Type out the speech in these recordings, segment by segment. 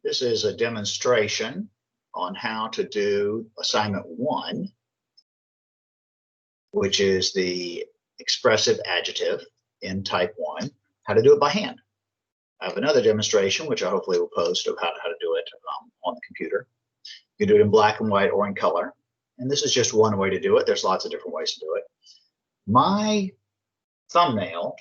This is a demonstration on how to do assignment 1, which is the expressive adjective in type 1, how to do it by hand. I have another demonstration, which I hopefully will post, of how to do it on the computer. You can do it in black and white or in color. And this is just one way to do it. There's lots of different ways to do it. My thumbnail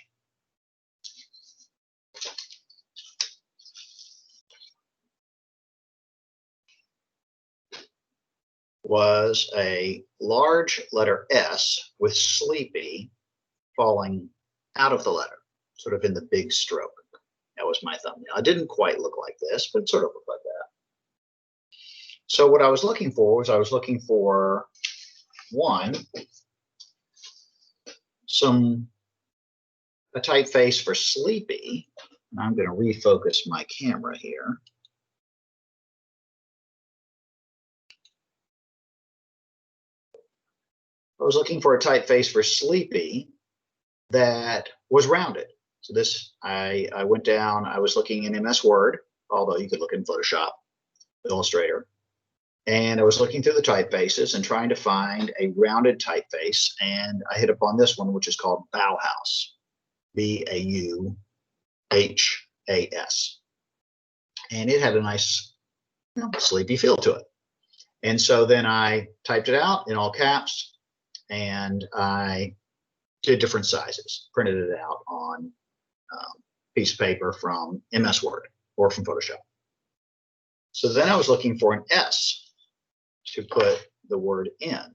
was a large letter S with sleepy falling out of the letter, sort of in the big stroke. That was my thumbnail. It didn't quite look like this, but it sort of looked like that. So what I was looking for was one, a typeface for sleepy. And I'm going to refocus my camera here. I was looking for a typeface for sleepy that was rounded. So this, I went down, I was looking in MS Word, although you could look in Photoshop, Illustrator. And I was looking through the typefaces and trying to find a rounded typeface. And I hit upon this one, which is called Bauhaus, Bauhas. And it had a nice, sleepy feel to it. And so then I typed it out in all caps, and I did different sizes, printed it out on a piece of paper from MS Word or from Photoshop. So then I was looking for an S to put the word in.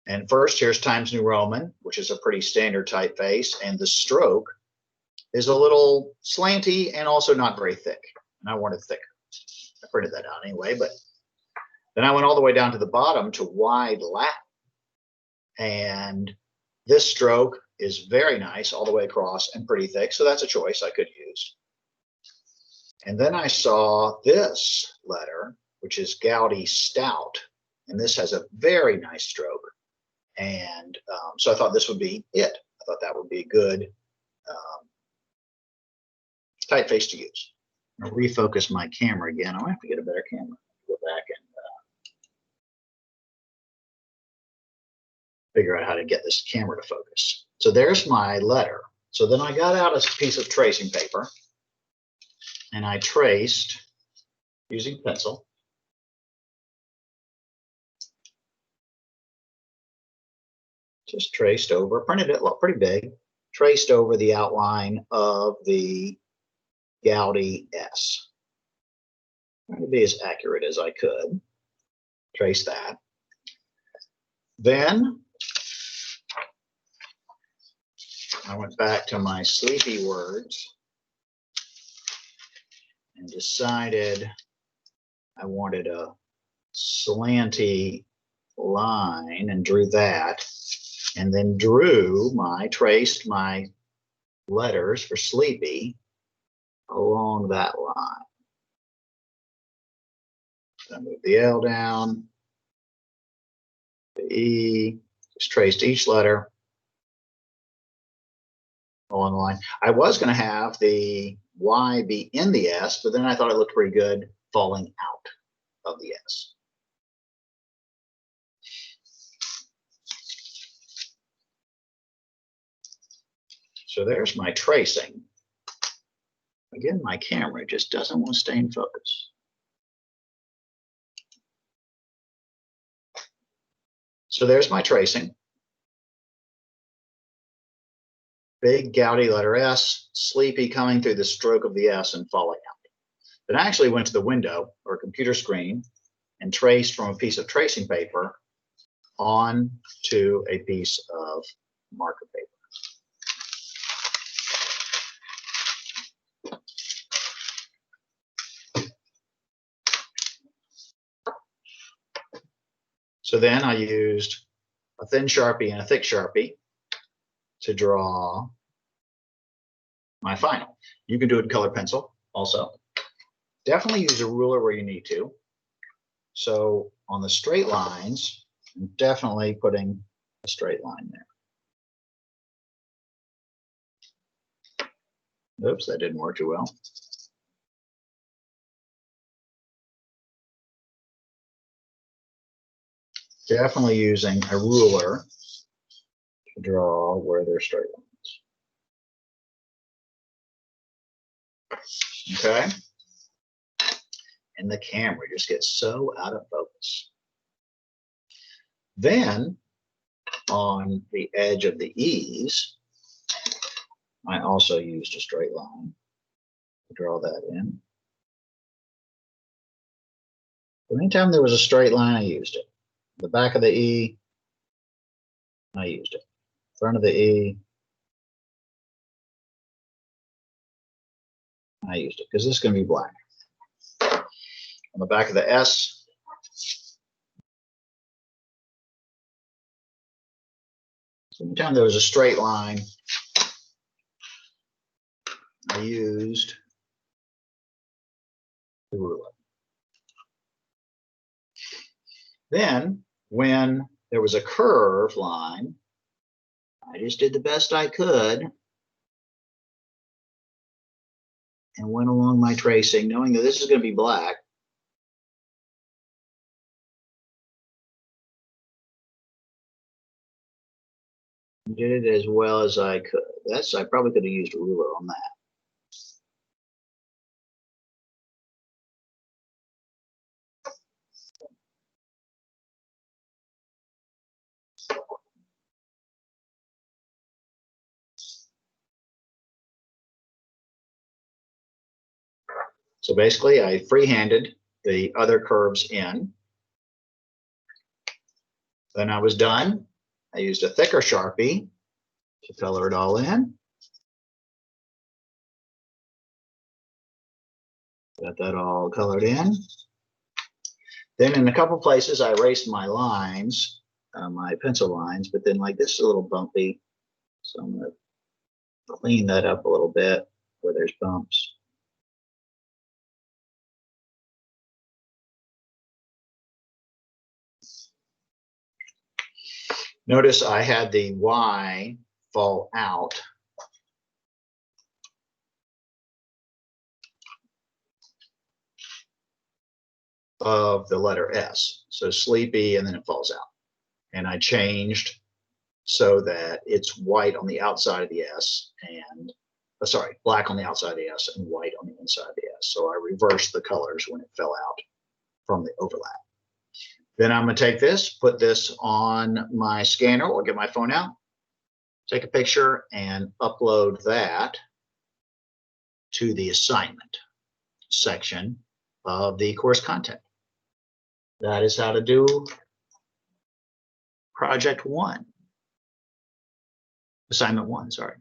And first, here's Times New Roman, which is a pretty standard typeface, and the stroke is a little slanty and also not very thick. And I wanted thicker. I printed that out anyway, but then I went all the way down to the bottom to wide Latin. And this stroke is very nice all the way across and pretty thick, so that's a choice I could use. And then I saw this letter, which is Gaudy Stout, and this has a very nice stroke. And so I thought this would be it. I thought that would be a good typeface to use. I'll refocus my camera again. I'll have to get a better camera. Go back and figure out how to get this camera to focus. So there's my letter. So then I got out a piece of tracing paper and I traced using pencil. Just traced over, printed it pretty big, traced over the outline of the Gaudy S. Trying to be as accurate as I could. Trace that. Then I went back to my sleepy words and decided I wanted a slanty line and drew that, and then traced my letters for sleepy along that line. I moved the L down, the E, just traced each letter along the line. I was going to have the Y be in the S, but then I thought it looked pretty good falling out of the S. So there's my tracing. Again, my camera just doesn't want to stay in focus. So there's my tracing. Big Gaudy letter S, sleepy coming through the stroke of the S and falling out. Then I actually went to the window or a computer screen and traced from a piece of tracing paper onto a piece of marker paper. So then I used a thin Sharpie and a thick Sharpie to draw my final. You can do it in colored pencil also. Definitely use a ruler where you need to. So on the straight lines, I'm definitely putting a straight line there. Oops, that didn't work too well. definitely using a ruler to draw where there's straight lines. Okay? And the camera just gets so out of focus. Then, on the edge of the E's, I also used a straight line to draw that in. Anytime there was a straight line, I used it. The back of the E, I used it. Front of the E, I used it, because this is going to be black. On the back of the S, anytime there was a straight line, I used the ruler. Then, when there was a curved line, I just did the best I could and went along my tracing, knowing that this is going to be black. Did it as well as I could. I probably could have used a ruler on that. So basically, I freehanded the other curves in. Then I was done. I used a thicker Sharpie to color it all in. Got that all colored in. Then in a couple places, I erased my lines, my pencil lines, but then like this is a little bumpy. So I'm going to clean that up a little bit where there's bumps. Notice I had the Y fall out. Of the letter S. So sleepy, and then it falls out. And I changed so that it's white on the outside of the S and, black on the outside of the S and white on the inside of the S. So I reversed the colors when it fell out from the overlap. Then I'm going to take this, put this on my scanner, or get my phone out, take a picture, and upload that to the assignment section of the course content. That is how to do project 1. Assignment 1, sorry.